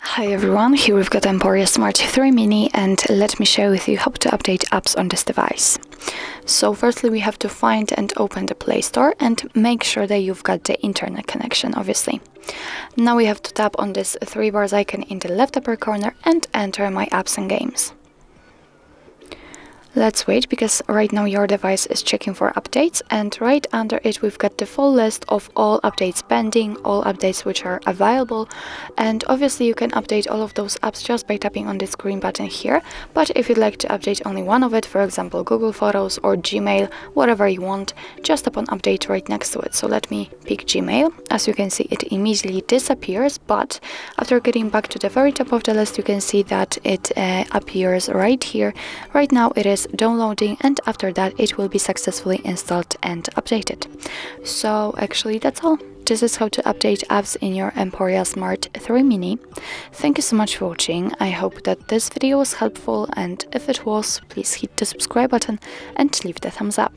Hi everyone, here we've got EMPORIA Smart 3 Mini, and let me share with you how to update apps on this device. So firstly we have to find and open the Play Store and make sure that you've got the internet connection, obviously. Now we have to tap on this 3 bars icon in the left upper corner and enter My Apps and Games. Let's wait, because right now your device is checking for updates, and right under it we've got the full list of all updates pending, all updates which are available, and obviously you can update all of those apps just by tapping on this green button here. But if you'd like to update only one of it, for example Google Photos or Gmail, whatever you want, just tap on update right next to it. So let me pick Gmail. As you can see, it immediately disappears, but after getting back to the very top of the list you can see that it appears right here. Right now it is downloading, and after that it will be successfully installed and updated. So actually that's all. This is how to update apps in your EMPORIA Smart 3 Mini. Thank you so much for watching. I hope that this video was helpful, and if it was, please hit the subscribe button and leave the thumbs up.